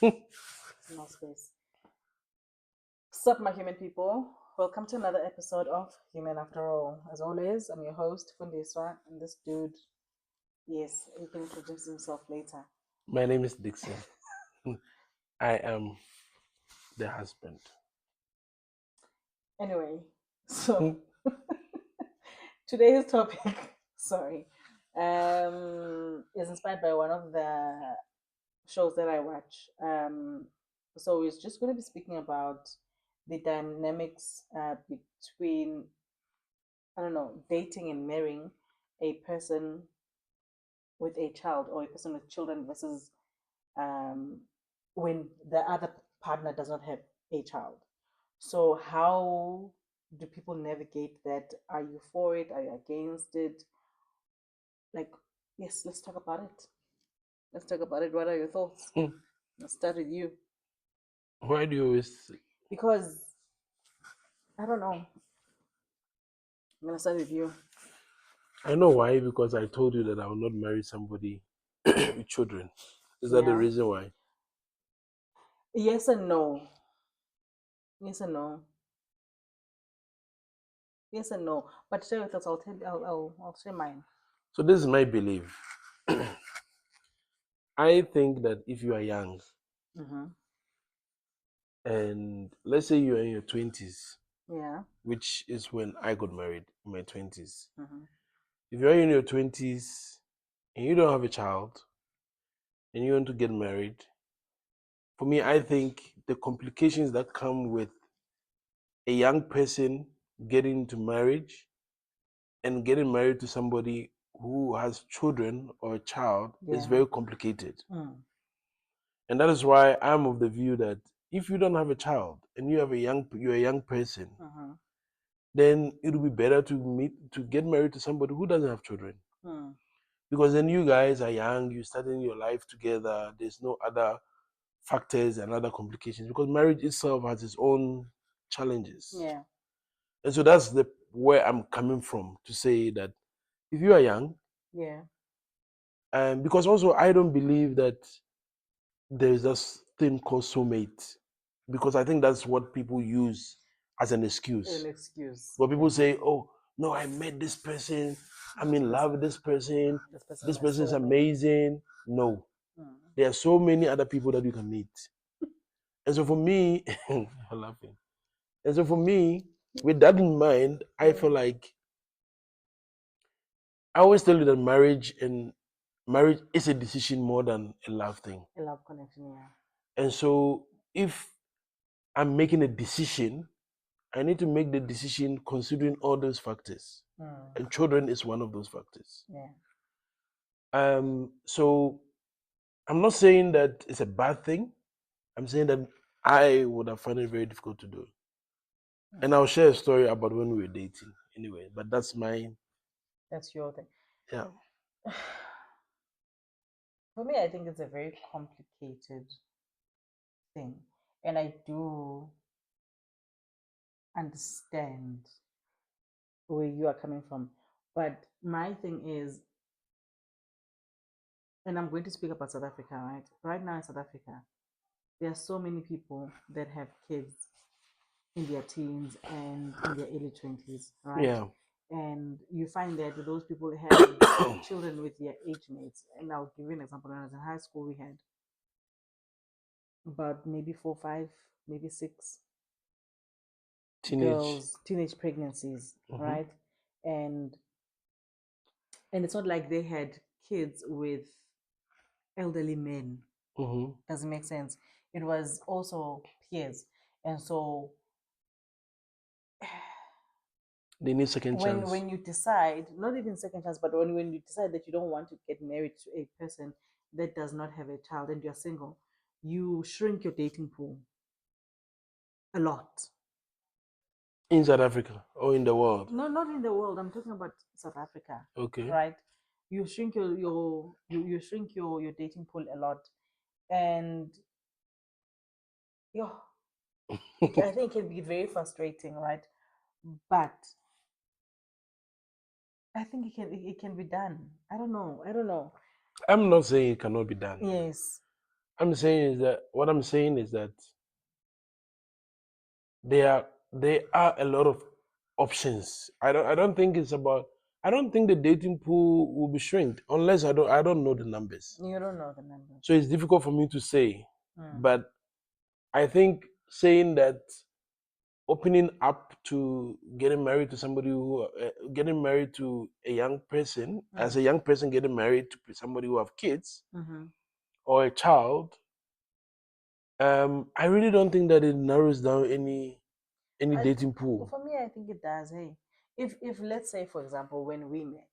No space. Sup, my human people. Welcome to another episode of Human After All. As always, I'm your host, Fundiswa, and this dude, yes, he can introduce himself later. My name is Dixon. I am the husband. Anyway, so today's topic, sorry, is inspired by one of the shows that I watch. So it's just going to be speaking about the dynamics between, I don't know, dating and marrying a person with a child or a person with children versus um, when the other partner does not have a child. So, how do people navigate that? Are you for it? Are you against it? Like, yes, let's talk about it. Let's talk about it. What are your thoughts? Let's start with you. Why do you always? Because, I don't know. I'm going to start with you. I know why, because I told you that I will not marry somebody with children. Is that the Yeah. reason why? Yes and no. Yes and no. Yes and no. But share with us. I'll tell. I'll share mine. So this is my belief. I think that if you are young Mm-hmm. and let's say you are in your 20s, Yeah. which is when I got married in my 20s. Mm-hmm. If you are in your 20s and you don't have a child and you want to get married, for me, I think the complications that come with a young person getting into marriage and getting married to somebody who has children or a child is Yeah. very complicated. Mm. And that is why I'm of the view that if you don't have a child and you're a young person, Mm-hmm. then it would be better to get married to somebody who doesn't have children. Mm. Because then you guys are young, you're starting your life together, there's no other factors and other complications because marriage itself has its own challenges. Yeah. And so that's the where I'm coming from to say that if you are young, Yeah. because also I don't believe that there's this thing called soulmate, because I think that's what people use as an An excuse. excuse. But people Yeah. say, "Oh no, I met this person. I'm in love with this person. This person is This my person is soulmate. amazing." No, Mm. there are so many other people that you can meet. And so for me, you're laughing. And so for me, with that in mind, I feel like I always tell you that marriage is a decision more than a love thing. A love connection. Yeah. And so if I'm making a decision, I need to make the decision considering all those factors. Mm. And children is one of those factors. Yeah. So I'm not saying that it's a bad thing. I'm saying that I would have found it very difficult to do. And I'll share a story about when we were dating anyway, but that's mine. That's your thing. Yeah. For me, I think it's a very complicated thing, and I do understand where you are coming from. But my thing is, and I'm going to speak about South Africa, right? Right now in South Africa, there are so many people that have kids in their teens and in their early 20s, right? Yeah. And you find that those people have children with their age mates. And I'll give you an example. When I was in high school, we had about maybe 4, 5, maybe 6 Teenage. girls, teenage pregnancies, Hmm. right? And it's not like they had kids with elderly men. Hmm. Doesn't make sense. It was also peers. And so They need second when chance. when you decide, not even second chance, but when you decide that you don't want to get married to a person that does not have a child and you're single, you shrink your dating pool a lot. In South Africa or in the world. No, not in the world. I'm talking about South Africa, Okay. right? You shrink you shrink your dating pool a lot, and yeah, I think it can be very frustrating, right? But I think it can be done. I don't know. I'm not saying it cannot be done. Yes. I'm saying is that there are a lot of options. I don't think the dating pool will be shrinked unless I don't know the numbers. You don't know the numbers. So it's difficult for me to say. Mm. But I think saying that opening up to getting married to a young person, as Mm. a young person getting married to somebody who have kids Mm-hmm. or a child, I really don't think that it narrows down any I dating pool. For me, I think it does. Hey, if let's say for example when we met,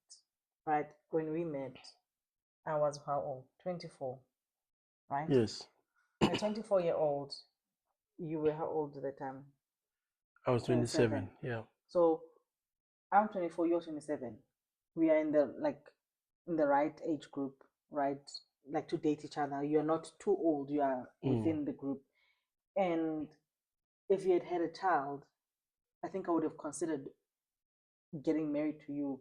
right? When we met, I was how old? 24, right? Yes, A 24-year-old. You were how old at the time? I was 27. 27. Yeah. So I'm 24. You're 27. We are in the in the right age group, right? Like to date each other. You are not too old. You are Mm. within the group. And if you had had a child, I think I would have considered getting married to you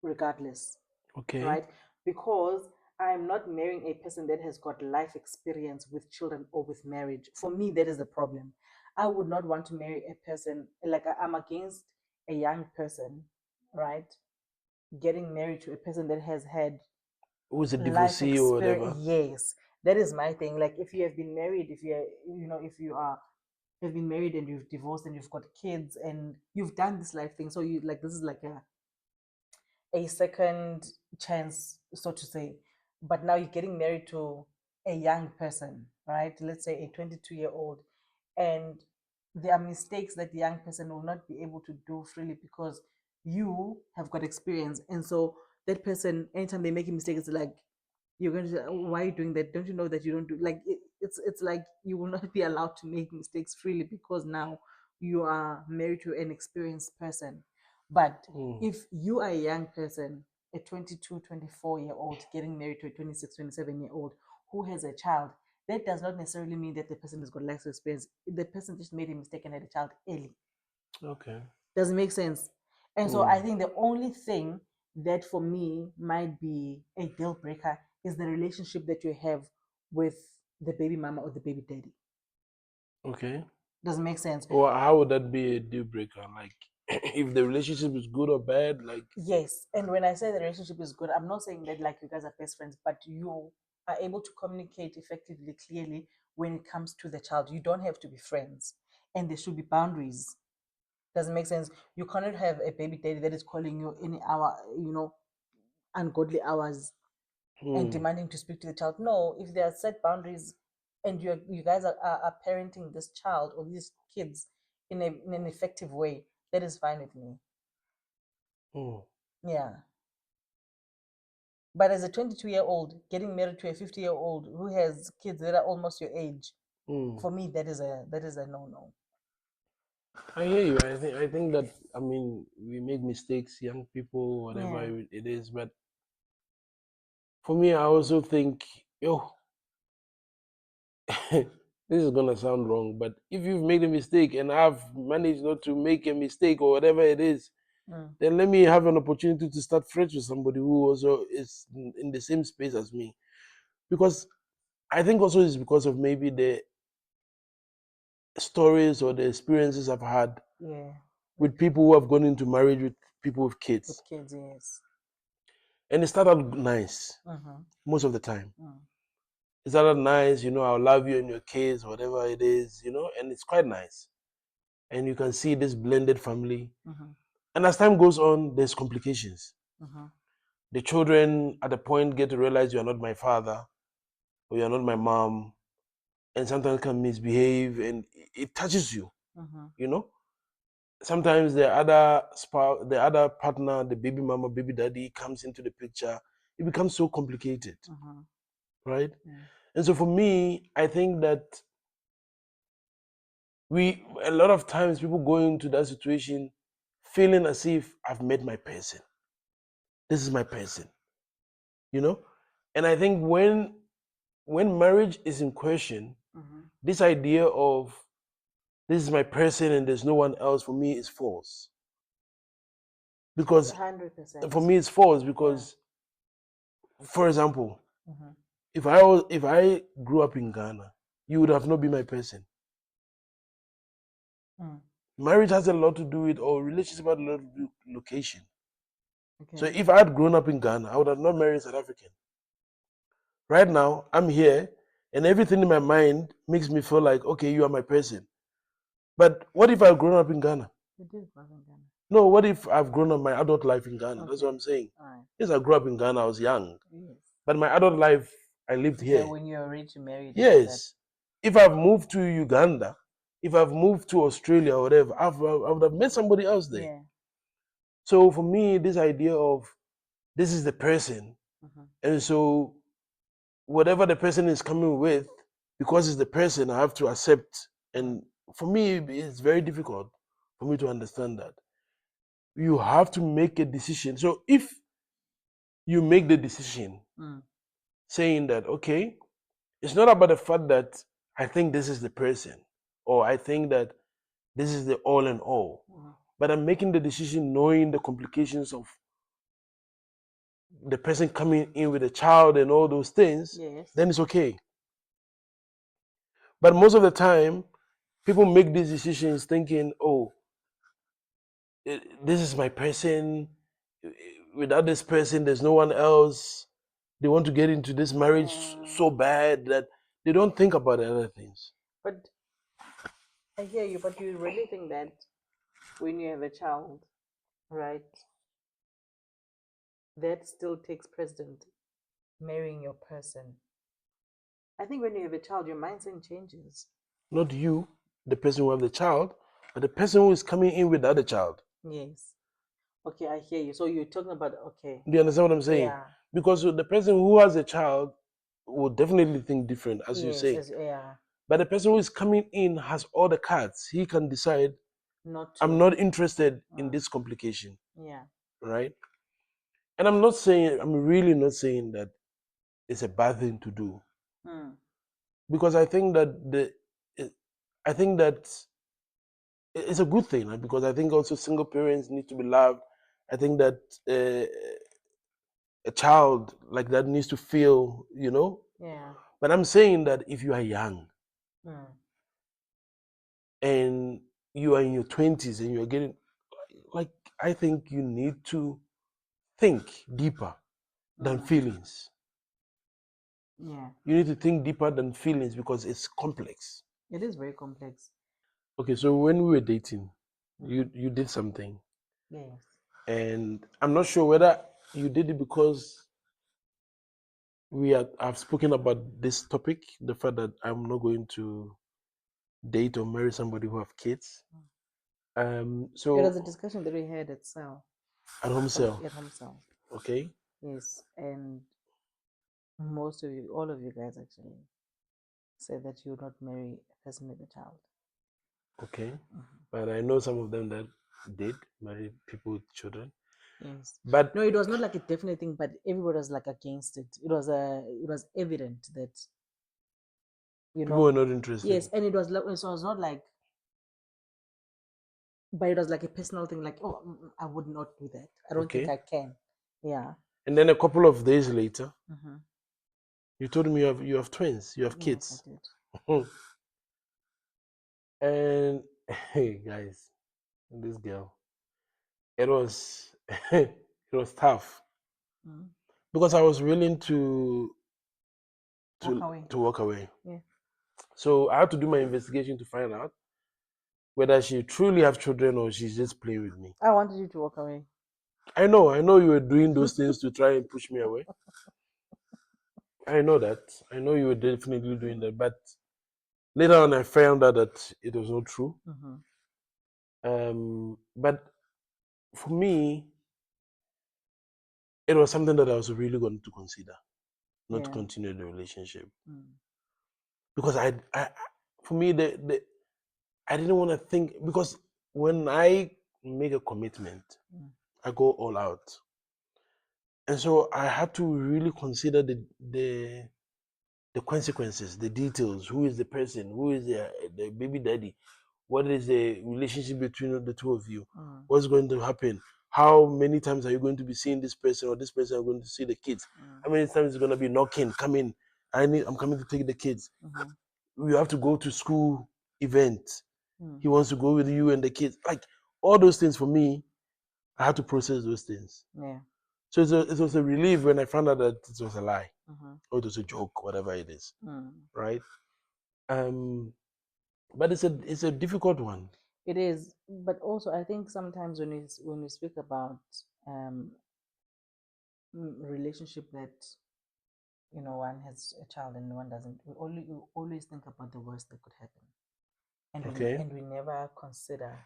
regardless, Okay. right? Because I'm not marrying a person that has got life experience with children or with marriage. For me, that is the problem. I would not want to marry a person like I'm against a young person, right? Getting married to a person that has had Who's a life divorcee or experience. whatever? Yes, that is my thing. Like if you have been married, if you are have been married and you've divorced and you've got kids and you've done this life thing, so you like this is like a second chance, so to say. But now you're getting married to a young person, right? Let's say a 22-year-old, and there are mistakes that the young person will not be able to do freely because you have got experience. And so that person, anytime they make a mistake, it's like you're going to say, "Oh, why are you doing that? Don't you know that you don't do like it's like you will not be allowed to make mistakes freely because now you are married to an experienced person. But Mm. if you are a young person, a 22, 24-year old getting married to a 26, 27-year old who has a child, that does not necessarily mean that the person has got life experience. The person just made a mistake and had a child early. Okay. Does it make sense? And so I Mm. think the only thing that for me might be a deal breaker is the relationship that you have with the baby mama or the baby daddy. Okay. Does it make sense? Well, how would that be a deal breaker? Like, if the relationship is good or bad, like, Yes. And when I say the relationship is good, I'm not saying that like you guys are best friends, but you are able to communicate effectively, clearly when it comes to the child. You don't have to be friends, and there should be boundaries. Does it make sense? You cannot have a baby daddy that is calling you any hour, ungodly hours and hmm, demanding to speak to the child. No, if there are set boundaries and you guys are parenting this child or these kids in an effective way, that is fine with me. hmm, Yeah. But as a 22-year-old getting married to a 50-year-old who has kids that are almost your age, hmm. for me that is a no-no. I hear you. I think that, I mean, we make mistakes, young people, whatever Yeah. it is. But for me, I also think, yo, this is gonna sound wrong, but if you've made a mistake and I've managed not to make a mistake or whatever it is, Mm. then let me have an opportunity to start fresh with somebody who also is in the same space as me. Because I think also it's because of maybe the stories or the experiences I've had Yeah. With with people who have gone into marriage with people with kids. kids, yes. And it started nice Mm-hmm. most of the time. Mm. It started nice, I'll love you and your kids, whatever it is, and it's quite nice. And you can see this blended family. Mm-hmm. And as time goes on, there's complications. Mm-hmm. The children at the point get to realize you're not my father or you're not my mom, and sometimes can misbehave and it touches you, Mm-hmm. you know? Sometimes the other spouse, the other partner, the baby mama, baby daddy comes into the picture. It becomes so complicated, Mm-hmm. right? Yeah. And so for me, I think that a lot of times people go into that situation feeling as if I've met my person. This is my person, you know? And I think when marriage is in question, Mm-hmm. this idea of this is my person and there's no one else for me is false. Because 100%. for me it's false Yeah. because, for example, Mm-hmm. if I grew up in Ghana, you would have not been my person. Mm. Marriage has a lot to do with, or relationship has a lot to do with location. So Okay. if I had grown up in Ghana, I would have not married a South African. Right now, I'm here, and everything in my mind makes me feel like, okay, you are my person. But what if I've grown up in Ghana? You did work in Ghana. No, what if I've grown up my adult life in Ghana? That's what Okay. I'm saying. All right. Yes, I grew up in Ghana, I was young. Yes. But my adult life, I lived Okay. here. When you're ready to marry and all that. Yes. If I've moved to Uganda, if I've moved to Australia or whatever, I would have met somebody else there. Yeah. So for me, this idea of this is the person, Mm-hmm. and so whatever the person is coming with, because it's the person, I have to accept. Mm. And for me, it's very difficult for me to understand that. You have to make a decision. So if you make the decision Mm. saying that, okay, it's not about the fact that I think this is the person or I think that this is the all in all, Mm. but I'm making the decision knowing the complications of the person coming in with a child and all those things, Yes. then it's okay. But most of the time, people make these decisions thinking, oh, this is my person. Without this person, there's no one else. They want to get into this marriage so bad that they don't think about the other things. But I hear you, but you really think that when you have a child, right, that still takes precedent, marrying your person. I think when you have a child, your mindset changes. Not you, the person who have the child, but the person who is coming in with the other child. Yes. Okay, I hear you. So you're talking about, okay. Do you understand what I'm saying? Yeah. Because the person who has a child will definitely think different, as you Yes, say. as, yeah. But the person who is coming in has all the cards. He can decide, Not I'm to. not interested in Mm. this complication, Yeah. right? And I'm not saying, I'm really not saying that it's a bad thing to do. Mm. Because I think that I think that it's a good thing, right? Because I think also single parents need to be loved. I think that a child like that needs to feel, Yeah. But I'm saying that if you are young Mm. and you are in your 20s and you're getting, like, I think you need to think deeper than Mm. feelings. Yeah. You need to think deeper than feelings because it's complex. It is very complex. Okay, so when we were dating, Mm-hmm. you did something, Yes. and I'm not sure whether you did it because I've spoken about this topic, the fact that I'm not going to date or marry somebody who have kids. It was a So discussion that we had at Cell, at home cell, at home Cell. okay, Yes. And most of you, all of you guys actually, said that you would not marry a person with a child. okay, Mm-hmm. but I know some of them that did marry people with children, Yes. but No, it was not like a definite thing, but everybody was like against it. It was evident that, you people were know, not interested. yes, and it was like, so it was not like, but it was like a personal thing, like, oh, I would not do that. I don't think Okay, I can. Yeah. and then a couple of days later, Mm-hmm. you told me you have twins, you have Yes, I kids, did. and hey guys, this girl, it was it was tough Mm-hmm. because I was willing Walk away. to walk away. Yeah. So I had to do my investigation to find out whether she truly have children or she's just playing with me. I wanted you to walk away. I know you were doing those things to try and push me away. I know that. I know you were definitely doing that. But later on, I found out that it was not true. Mm-hmm. But for me, it was something that I was really going to consider, not to Yeah. continue the relationship. Mm. Because for me, I didn't want to think, because when I make a commitment, Mm. I go all out. And so I had to really consider the consequences, the details. Who is the person? Who is the baby daddy? What is the relationship between the two of you? Mm. What's going to happen? How many times are you going to be seeing this person, or this person are going to see the kids? Mm. How many times is going to be knocking, coming? I'm coming to take the kids. Mm-hmm. We have to go to school event. Mm. He wants to go with you and the kids. Like all those things for me, I had to process those things. Yeah. So it was a relief when I found out that it was a lie Mm-hmm. or it was a joke, whatever it is, Mm. right? Um, but it's a difficult one. It is, but also I think sometimes when we speak about um, relationship that one has a child and one doesn't, we always think about the worst that could happen, and Okay. we never consider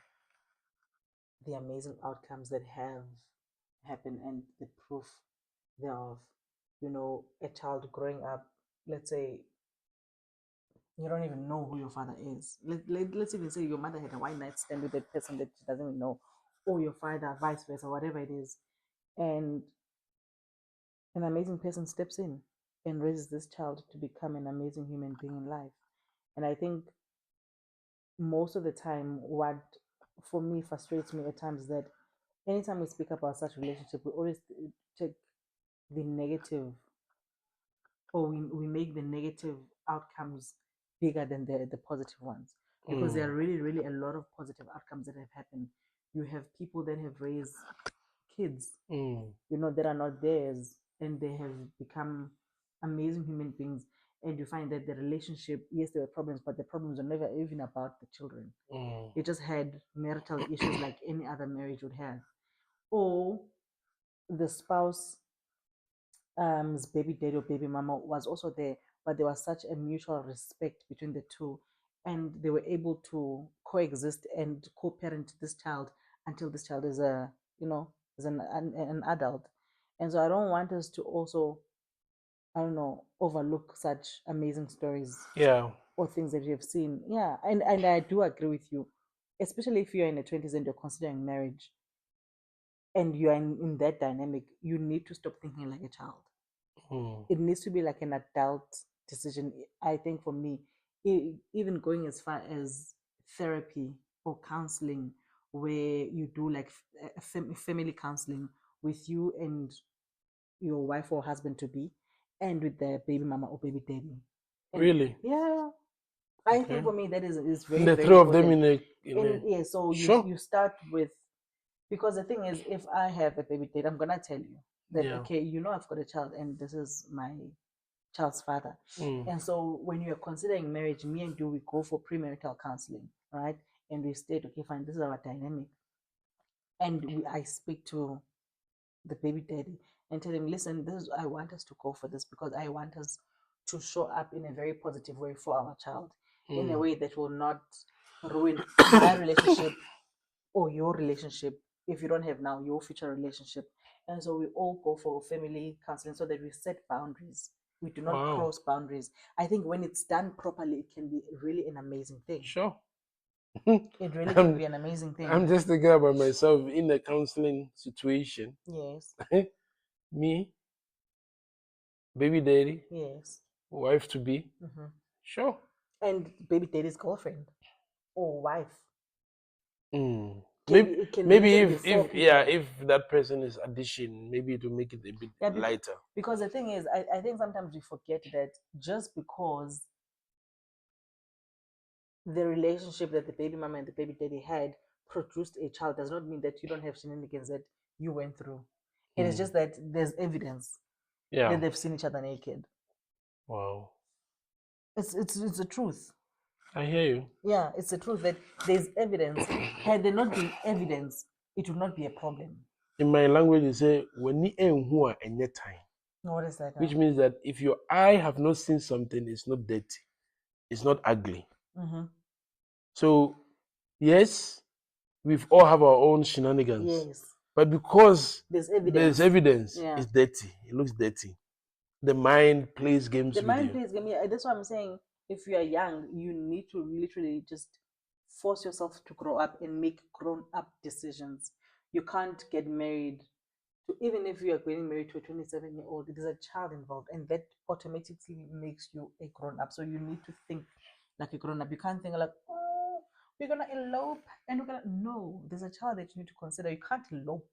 the amazing outcomes that have happened and the proof thereof. A child growing up, let's say you don't even know who your father is. Let's even say your mother had a one night stand with that person that she doesn't even know, or your father, vice versa, whatever it is. And an amazing person steps in and raises this child to become an amazing human being in life. And I think most of the time, what for me frustrates me at times is that anytime we speak about such relationship, we always take the negative, or we make the negative outcomes bigger than the positive ones, because there Mm, are really really a lot of positive outcomes that have happened. You have people that have raised kids mm, that are not theirs, and they have become amazing human beings. And you find that the relationship, yes, there were problems, but the problems were never even about the children. mm. They just had marital issues like any other marriage would have. Or the spouse, baby daddy or baby mama was also there, but there was such a mutual respect between the two, and they were able to coexist and co-parent this child until this child is a is an adult. And so I don't want us to also, I don't know, overlook such amazing stories Yeah. or things that you have seen. Yeah, and I do agree with you, especially if you're in the 20s and you're considering marriage and you're in that dynamic. You need to stop thinking like a child. Mm, It needs to be like an adult decision. I think for me, even going as far as therapy or counseling, where you do like family counseling with you and your wife or husband to be, and with the baby mama or baby daddy. And really? yeah, I think Okay. for me that is And very the very three of them important. in And a yeah, so sure. you start with, because the thing is, if I have a baby daddy, I'm gonna tell you that, Yeah. okay, I've got a child and this is my child's father. Mm, And so when you're considering marriage, me and you, we go for premarital counseling, right? And we state, okay, fine, this is our dynamic. And I speak to the baby daddy and tell him, listen, this is, I want us to go for this because I want us to show up in a very positive way for our child, in a mm. way that will not ruin my relationship or your relationship, if you don't have now your future relationship. And so we all go for family counseling so that we set boundaries. We do not Wow. cross boundaries. I think when it's done properly, it can be really an amazing thing. Sure. It really can I'm be an amazing I'm thing. just thinking about myself in a counseling situation. Yes, Me, baby daddy, yes. wife to be. Hmm. Sure. And baby daddy's girlfriend or wife. Mm. Can Maybe It can maybe literally be four people. if that person is addition, maybe it will make it a bit Yeah, lighter. because the thing is, I think sometimes we forget that just because the relationship that the baby mama and the baby daddy had produced a child does not mean that you don't have shenanigans that you went through. It is Mm. just that there's evidence Yeah. that they've seen each other naked. Wow. It's the truth. I hear you. Yeah, it's the truth that there's evidence. Had there not been evidence, it would not be a problem. In my language, you say when ni enhu a enye time, What is that which now? means that if your eye have not seen something, it's not dirty, it's not ugly. Mm-hmm. So yes, we've all have our own shenanigans, Yes, but because there's there's evidence. evidence, Yeah, it's dirty. It looks dirty. The mind plays the games with mind you. plays game. Yeah, that's what I'm saying. If you are young, you need to literally just force yourself to grow up and make grown up decisions. You can't get married to, even if you are getting married to a 27-year-old, there's a child involved, and that automatically makes you a grown up. So you need to think like a grown up. You can't think like, oh, we're gonna elope and we're gonna, no, there's a child that you need to consider. You can't elope.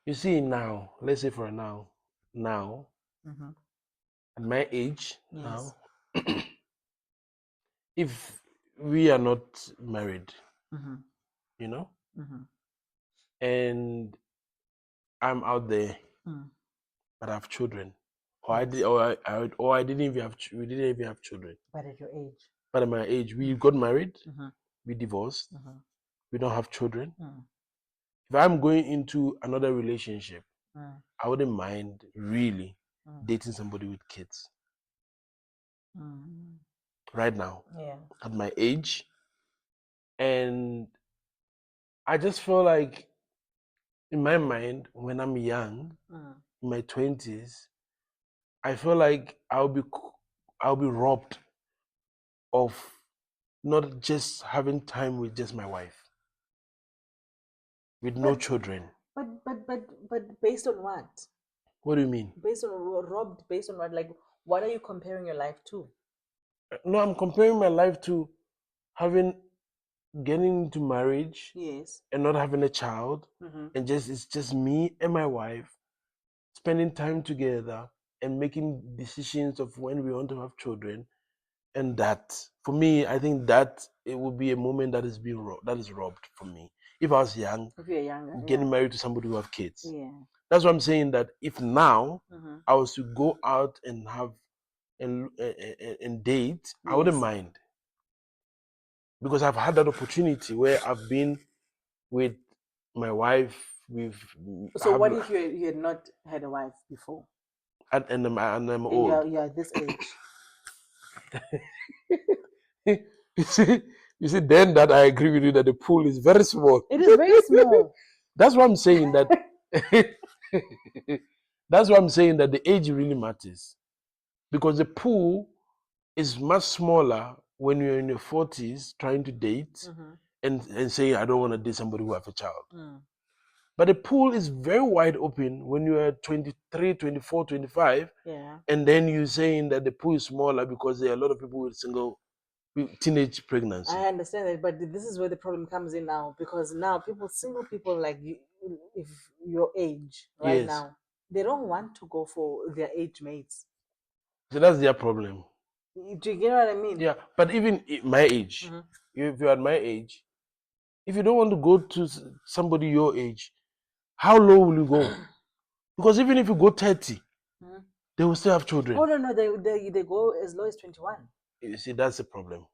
You see now, let's say for now, now Mm-hmm. at my age Yes. now, if we are not married, Mm-hmm. you know, Mm-hmm. and I'm out there, Mm. but I have children, or I did, Yes. or I didn't even have, we didn't even have children. But at your age. But at my age, we got married, Mm-hmm. we divorced, Mm-hmm. we don't have children. Mm. If I'm going into another relationship, Mm. I wouldn't mind really Mm. dating somebody with kids Mm. right now Yeah. at my age. And I just feel like in my mind, when I'm young, Mm. in my 20s, I feel like I'll be robbed of not just having time with just my wife, with no But children. but based on what? What do you mean? Based on robbed? Based on what? Like, what are you comparing your life to? No, I'm comparing my life to having getting into marriage Yes. and not having a child, Mm-hmm. and just it's just me and my wife spending time together and making decisions of when we want to have children. And that, for me, I think that it would be a moment that is being that is robbed from me. If I was young, If you're younger, getting yeah. married to somebody who have kids, Yeah. that's what I'm saying. That if now Mm-hmm. I was to go out and have and date, I wouldn't Yes. mind, because I've had that opportunity where I've been with my wife. We've So have what if you had not had a wife before and I'm and old. you're at this age? you see, you see, then that I agree with you that the pool is very small. It is very small. That's what I'm saying. That that's what I'm saying. That the age really matters, because the pool is much smaller when you're in your 40s trying to date Mm-hmm. and say I don't want to date somebody who have a child. Mm. But the pool is very wide open when you are 23, 24, 25, Yeah. and then you're saying that the pool is smaller because there are a lot of people with teenage pregnancy. I understand that, but this is where the problem comes in now, because now single people like you, if your age right Yes. now, they don't want to go for their age mates. So that's their problem. Do you get what I mean? Yeah. But even my age, Mm-hmm. if you're at my age, if you don't want to go to somebody your age, how low will you go? Because even if you go 30, Mm-hmm. they will still have Oh children. no, they go as low as 21. You see, that's the problem.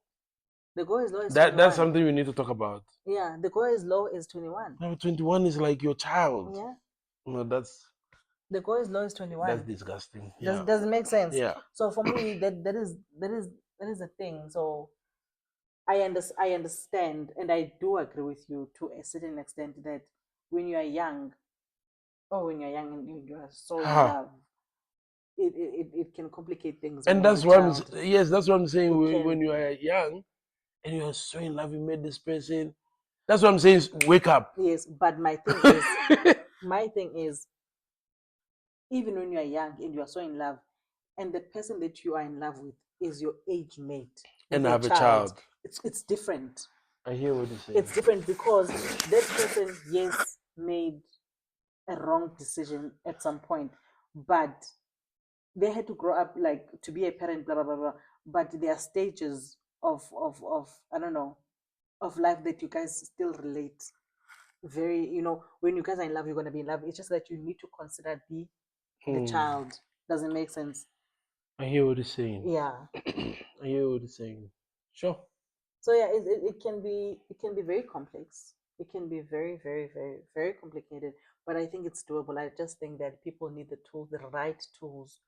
They go as low as That's 21. something we need to talk about. Yeah, they go as low as 21. Now, 21 is like your child. Yeah, No, they go as low as that's 21. disgusting. Does Yeah. doesn't make sense. Yeah. So for me, that is a thing. So I understand, and I do agree with you to a certain extent that when you are young, or when you're young and you are so in Ha. love, it can complicate things when And you have a that's what child. yes, that's what I'm saying. It When can, you are young and you are so in love, you met this person. That's what I'm saying. Wake up. yes, but my thing is, even when you are young and you are so in love, and the person that you are in love with is your age mate with And a have a child, child. it's different. I hear what you're saying. It's different because that person, yes, made a wrong decision at some point, but they had to grow up like to be a parent, blah blah blah blah. But there are stages of I don't know, of life that you guys still relate very, when you guys are in love, you're gonna be in love. It's just that you need to consider the Hmm. child. Doesn't make sense. I hear what you're saying. Yeah. I hear what you're saying. Sure. So yeah, it can be very complex. It can be very, very, very, very complicated. But I think it's doable. I just think that people need the tools, the right tools,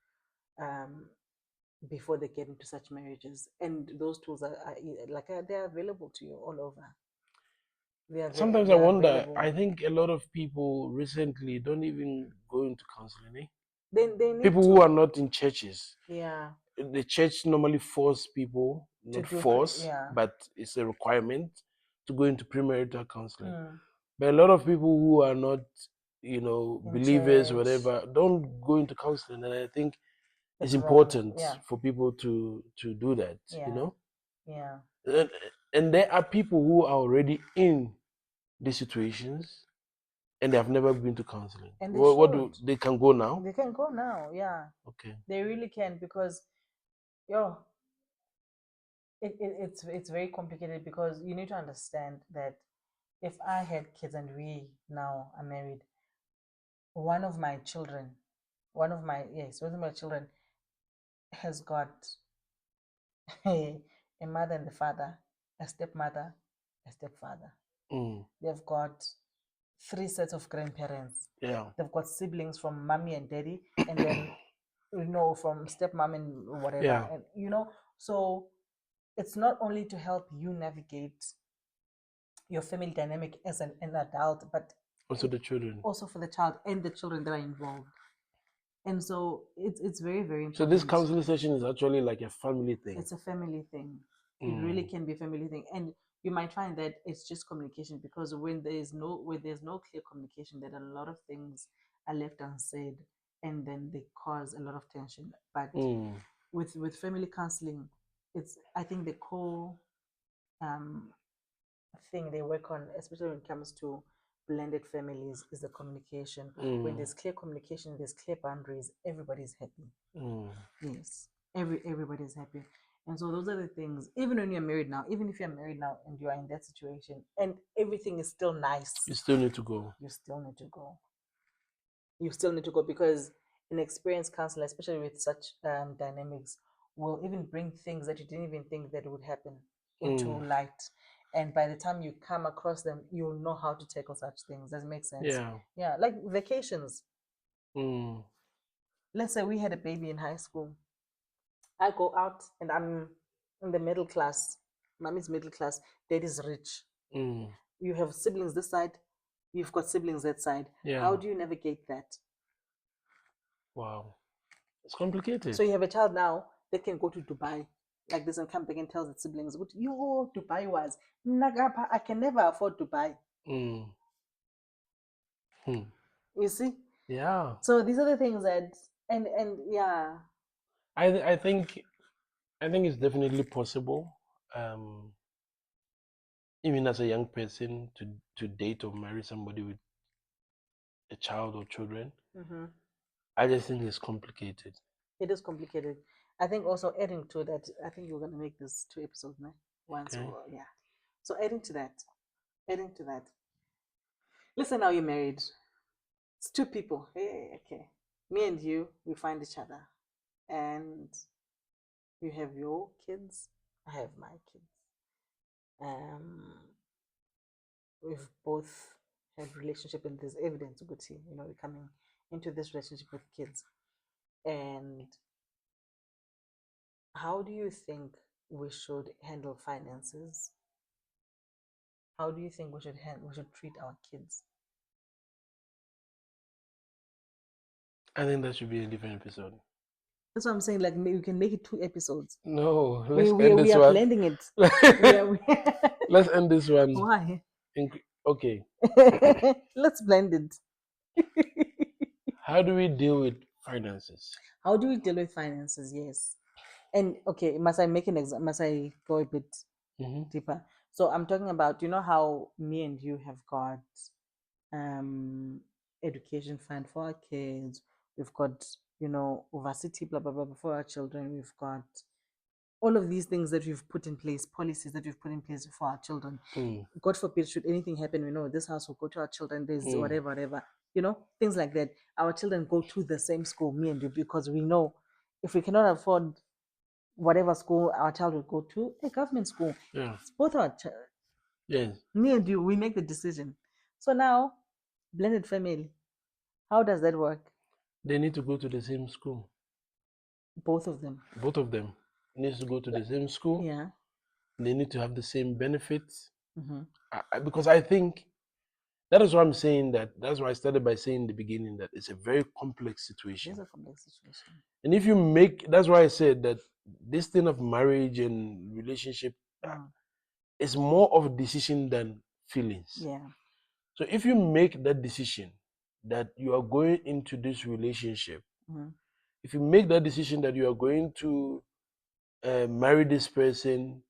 um, before they get into such marriages. And those tools they're available to you all over. Sometimes I They're wonder. available. I think a lot of people recently don't even go into counseling. Eh? They need People who are to. not in churches. Yeah. The church normally force people, To not do. force, Yeah. but it's a requirement to go into premarital counseling. Mm. But a lot of people who are not, In believers, church. whatever, don't go into counseling. And I think it's It's wrong. important Yeah. for people to do that. Yeah. Yeah. And, and there are people who are already in these situations, And they have never been to counseling. And they What do should. they can go now? They can go now, yeah. Okay. They really can because, yo, it's very complicated because you need to understand that if I had kids and we now are married, one of my children, one of my children has got a mother and a father, a stepmother, a stepfather. Mm. They've got 3 sets of grandparents. Yeah. They've got siblings from mommy and daddy, and then from stepmom and whatever. Yeah. And so it's not only to help you navigate your family dynamic as an adult, but Also the children. also for the child and the children that are involved. And so it's very, very So important. this counseling session is actually like a family thing. It's a family thing. It really can be a family thing. And you might find that it's just communication, because when there's no clear communication, that a lot of things are left unsaid, and then they cause a lot of tension. But with family counseling, it's, I think, the core thing they work on, especially when it comes to blended families, is the communication. When there's clear communication, there's clear boundaries, everybody's happy. Yes, everybody's happy. And so those are the things. Even when you're married now, even if you're married now and you are in that situation and everything is still nice, You still need to go. you still need to go. You still need to go, because an experienced counselor, especially with such dynamics, will even bring things that you didn't even think that would happen into light. And by the time you come across them, you'll know how to tackle such things. Does it make sense? Yeah. Yeah, like vacations. Mm. Let's say we had a baby in high school. I go out and I'm in the middle class. Mommy's middle class, daddy's rich. You have siblings this side, you've got siblings that side. Yeah. How do you navigate that? Wow. It's complicated. So you have a child now that can go to Dubai like this and come back and tells its siblings, "What yo Dubai was Nagapa? I can never afford Dubai." You see? Yeah. So these are the things that and yeah. I think it's definitely possible. Even as a young person to date or marry somebody with a child or children. I just think it's complicated. It is complicated. I think also adding to that, I think you're gonna make this 2 episodes, man. Once, Okay. yeah. So adding to that, listen, now you're married. It's two people. Hey, okay. Me and you, we find each other, and you have your kids. I have my kids. We've both had relationship, and there's evidence, good, we're coming into this relationship with kids. And how do you think we should handle finances? How do you think we should treat our kids? I think that should be a different episode. That's what I'm saying. Like, we can make it 2 episodes. No, We let's end we this are one. blending it. Let's end this one. Why? Okay. Let's blend it. How do we deal with finances? How do we deal with finances? Yes. And okay, must I make an example? Must I go a bit deeper? So I'm talking about, how me and you have got education fund for our kids. We've got, varsity, blah blah blah, for our children. We've got all of these things that we've put in place, policies that we've put in place for our children. God forbid, should anything happen, we know this house will go to our children. There's whatever, things like that. Our children go to the same school, me and you, because we know if we cannot afford whatever school our child will go to, a government school. Yeah. It's both our Yes. me and you, we make the decision. So now, blended family, how does that work? They need to go to the same school. Both of them. Both of them needs to go to the same school. Yeah. They need to have the same benefits. Because I think that is why I'm saying that. That's why I started by saying in the beginning that it's a very complex situation. It's a complex situation. And if you make, that's why I said that this thing of marriage and relationship is more of a decision than feelings. Yeah. So if you make that decision that you are going into this relationship, if you make that decision that you are going to marry this person,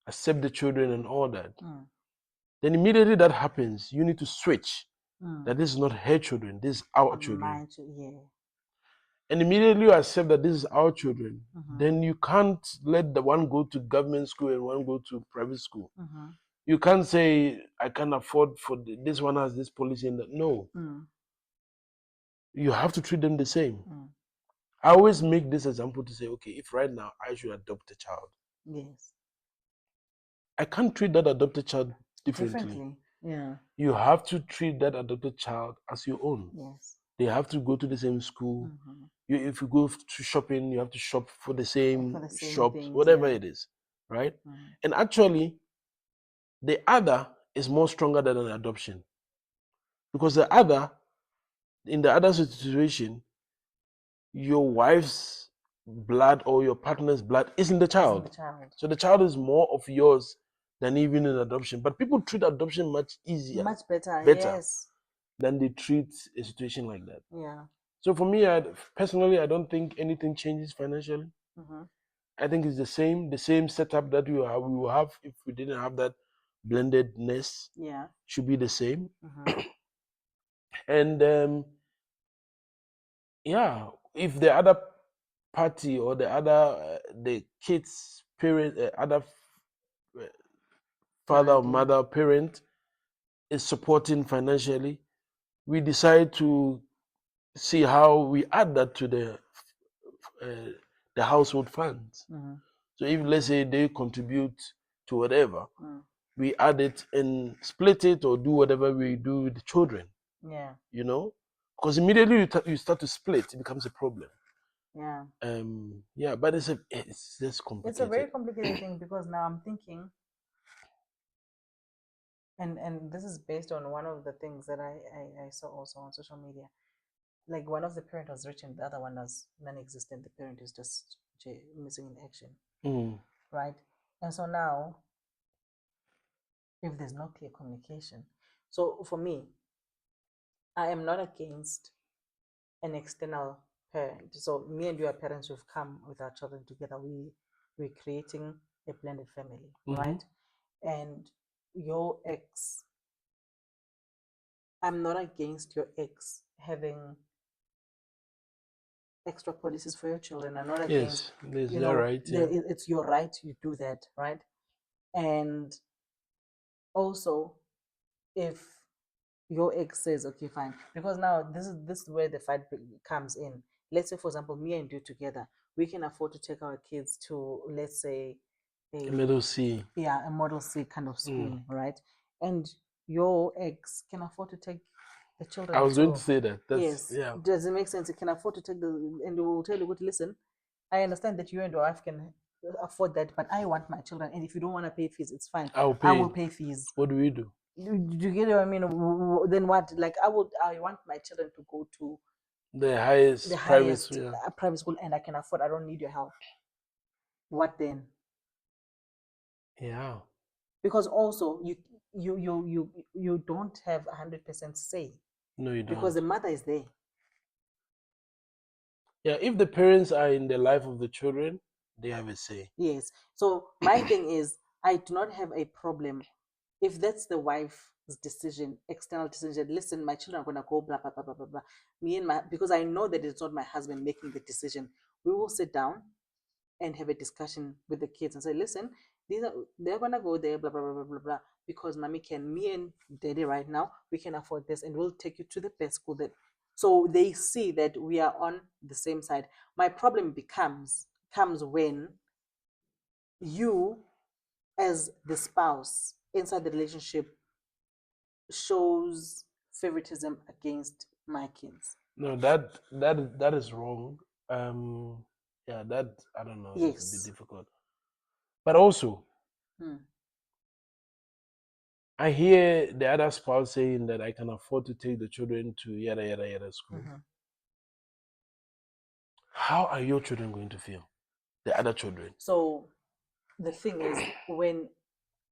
accept the children and all that, then immediately that happens, you need to switch that this is not her children, this is our children. Mind you, yeah. And immediately you accept that this is our children, Mm-hmm. then you can't let the one go to government school and one go to private school. Mm-hmm. You can't say I can't afford for this one has this policy and that. No, you have to treat them the same. I always make this example to say, okay, if right now I should adopt a child, Yes. I can't treat that adopted child differently. Differently. Yeah. You have to treat that adopted child as your own. Yes. They have to go to the same school. If you go to shopping, you have to shop for the same shops, things, whatever yeah. it is, right? And actually, the other is more stronger than an adoption, because the other, in the other situation, your wife's blood or your partner's blood isn't the child. So the child is more of yours than even an adoption. But people treat adoption much easier, Much better. better Yes. than they treat a situation like that. Yeah. So for me, personally, I don't think anything changes financially. I think it's the same setup that we will have if we didn't have that blendedness. Yeah. Should be the same. And yeah, if the other party or the other the kids parent other father or mother parent is supporting financially, we decide to see how we add that to the household funds. So if let's say they contribute to whatever, we add it and split it or do whatever we do with the children. Yeah. You know, because immediately you start to split, it becomes a problem. Yeah. Yeah, but it's just complicated. It's a very complicated thing, because now I'm thinking, and this is based on one of the things that I saw also on social media. Like, one of the parent was rich and the other one was non-existent. The parent is just missing in action, right? And so now, if there's no clear communication, so for me, I am not against an external parent. So me and you are parents who've come with our children together. We're creating a blended family, right? And your ex, I'm not against your ex having extra policies for your children. I'm not against, yes, you know, right. Yeah. it's your right, you do that, right? And also, if your ex says, okay, fine, because now this is where the fight comes in. Let's say, for example, me and you together, we can afford to take our kids to, let's say, a Middle C. Yeah, a model C kind of school, right? And your ex can afford to take the children. I was going to say that. Yes. Yeah. Does it make sense? It can afford to take and they will tell you, listen, I understand that you and your wife can afford that, but I want my children. And if you don't want to pay fees, it's fine. I will pay fees. What do we do? Do you get what I mean? Then what? Like, I want my children to go to the highest private school, and I can afford. I don't need your help. What then? Yeah. Because also you don't have 100% say. No, you don't. Because the mother is there. Yeah, if the parents are in the life of the children, they have a say. Yes. So my thing is, I do not have a problem if that's the wife's decision, external decision. Listen, my children are gonna go blah blah blah blah blah blah. Me and my Because I know that it's not my husband making the decision. We will sit down and have a discussion with the kids and say, listen, they're gonna go there, blah blah blah blah blah blah, because mommy can, me and daddy right now, we can afford this, and we'll take you to the best school that, so they see that we are on the same side. My problem comes when you, as the spouse inside the relationship, shows favoritism against my kids. No, that is wrong. Yeah, that I don't know. Yes. It's a bit difficult. But also, I hear the other spouse saying that I can afford to take the children to yada yada yada school. How are your children going to feel? The other children. So the thing is, when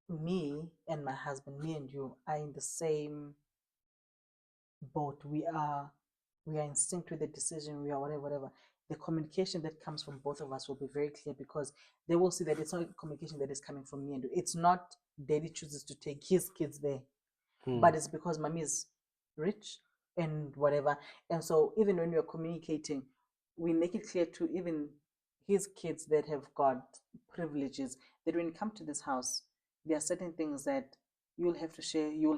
me and my husband, me and you, are in the same boat, we are in sync with the decision, we are whatever, the communication that comes from both of us will be very clear, because they will see that it's not communication that is coming from me and you. It's not daddy chooses to take his kids there, but it's because mommy is rich and whatever. And so even when we're communicating, we make it clear to even his kids that have got privileges that when you come to this house, there are certain things that you'll have to share, you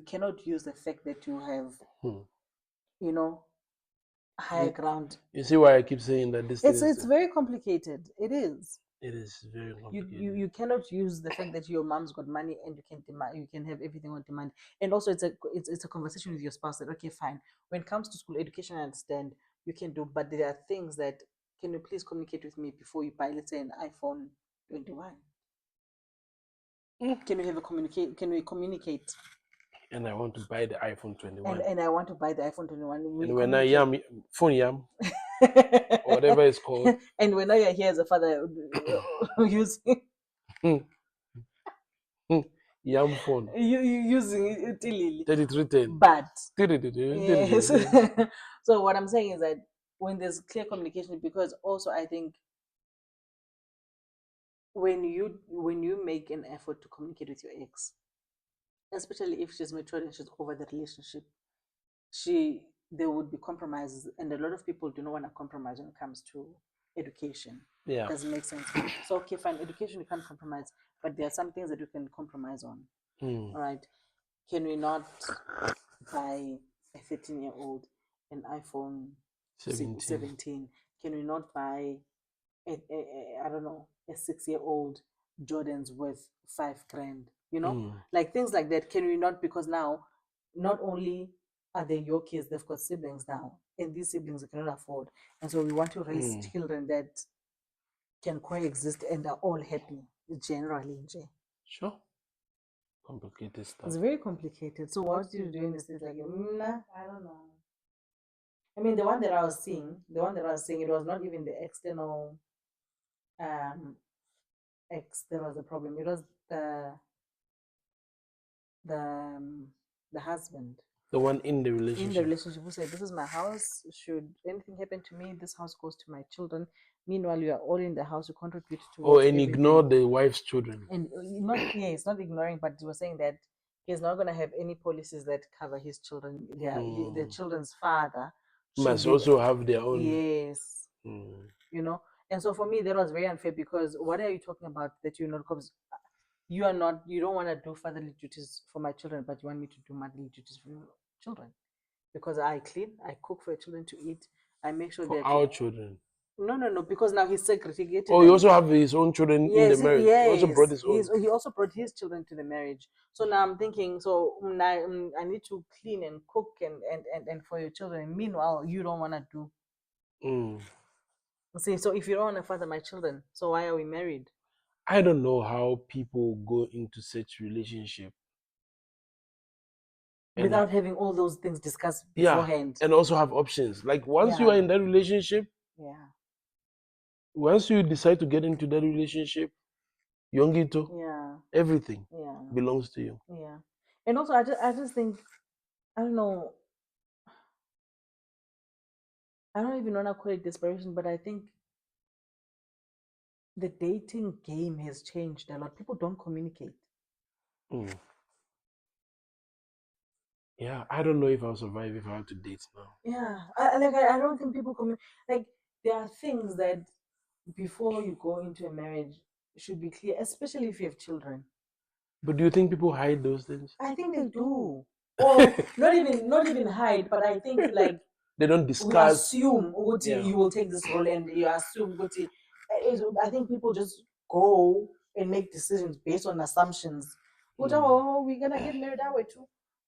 cannot use the fact that you have, Hmm. you know, higher You, ground. you see why I keep saying that this thing It's very complicated. It is. it is very You complicated. you cannot use the fact that your mom's got money and you can demand, you can have everything on demand. And also it's a conversation with your spouse that, okay, fine, when it comes to school education, I understand you can do, but there are things that, can you please communicate with me before you buy, let's say, an iPhone 21? Mm. Can we have a communicate, can we communicate? And I want to buy the iPhone 21. And I want to buy the iPhone 21, we And when I communicate. yam phone yam or whatever it's called, And when you're here as a father, using yam phone you using it illegally. 3310. But yes. So what I'm saying is that when there's clear communication, because also I think when you make an effort to communicate with your ex, especially if she's matured and she's over the relationship, she there would be compromises, and a lot of people do not want to compromise when it comes to education. Yeah. Doesn't make sense. So okay, fine, education you can't compromise, but there are some things that you can compromise on. Mm. All right. Can we not buy a 13-year-old an iPhone 17. 17? Can we not buy I don't know, a 6-year-old Jordan's worth 5 grand? Mm. Like things like that. Can we not? Because now, not only are they your kids, they've got siblings now, and these siblings cannot afford, and so we want to raise Mm. children that can coexist and are all happy. Generally, Jay. Sure. Complicated stuff. It's very complicated. So what do you do in this? Like, nah, I don't know. I mean, the one that I was seeing, it was not even the external um ex that was the problem. It was the um, the husband The one in the in the relationship. relationship who said, "This is my house. Should anything happen to me, this house goes to my children. Meanwhile, you are all in the house. You contribute Oh, towards and ignore everything." the wife's children. And not, yeah, it's not ignoring, but he was saying that he's not going to have any policies that cover his children. The Mm. children's father should Must be, also have their own. yes, Mm. you know. And so for me, that was very unfair, because what are you talking about that you're not? Because you are not, you don't want to do fatherly duties for my children, but you want me to do motherly duties for your children, because I clean, I cook for your children to eat, I make sure For they're our children. no, because now he's segregated Oh, he them. also have his own children in the Yes, marriage. He also brought yes, his own. he also brought his children to the marriage. So now I'm thinking, so I need to clean and cook and for your children. Meanwhile, you don't want to do. Mm. See, so if you don't want to father my children, so why are we married? I don't know how people go into such relationship and Without having all those things discussed yeah, beforehand. and also have options. Like once you Yeah, are in that relationship, yeah, once you decide to get into that relationship, Yongito, yeah, everything yeah, belongs to you. yeah. And also, I just think, I don't know, I don't even want to call it desperation, but I think the dating game has changed a lot. People don't communicate. Mm. Yeah, I don't know if I'll survive if I have to date now. Yeah, I don't think people like, there are things that before you go into a marriage should be clear, especially if you have children. But do you think people hide those things? I think they do, or not even hide, but I think like They don't we discuss. assume Uguti, Yeah. you will take this role, and you assume Uguti. I think people just go and make decisions based on assumptions. Mm. Oh, we're gonna get married that way too.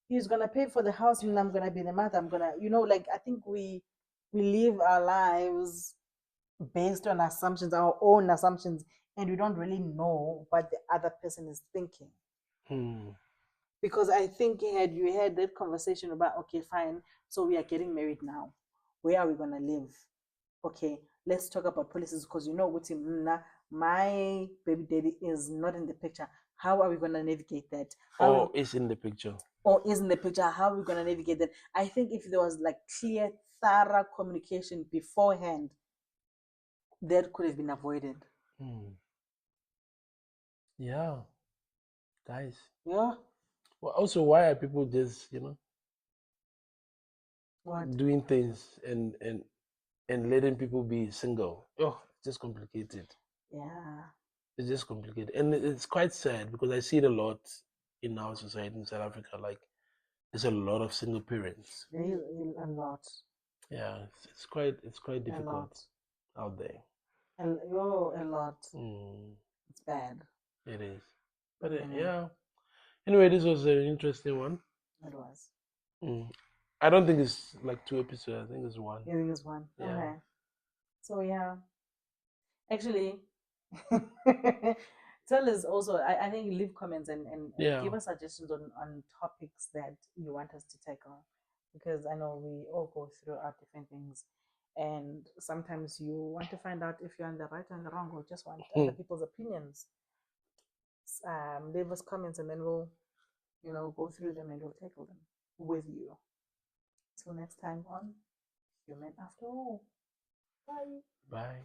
He's gonna pay for the house, and I'm gonna be the mother. I'm gonna, like, I think we live our lives based on assumptions, our own assumptions, and we don't really know what the other person is thinking. Mm. Because I think had you had that conversation about, okay, fine, so we are getting married now. Where are we gonna live? Okay, let's talk about policies, because with him, my baby daddy is not in the picture. How are we gonna navigate that? Or is in the picture. Or is in the picture? How are we gonna navigate that? I think if there was like clear, thorough communication beforehand, that could have been avoided. Mm. Yeah, guys. Yeah. Well, also, why are people just What? doing things and letting people be single. Oh, it's just complicated. Yeah. It's just complicated, and it's quite sad because I see it a lot in our society in South Africa. Like there's a lot of single parents. There is a lot. Yeah, it's quite A lot. difficult out there. A lot. Mm, It's bad. it is, but Mm, yeah. Anyway, this was an interesting one. it was. Mm. I don't think it's like 2 episodes. I think it's one. I think it's one. Yeah. Okay. So yeah, actually, tell us also. I think leave comments and Yeah. give us suggestions on topics that you want us to tackle, because I know we all go through our different things, and sometimes you want to find out if you're on the right or on the wrong, or just want other people's opinions. Leave us comments, and then we'll go through them and we'll tackle them with you. Till next time on Human After All. Bye. Bye.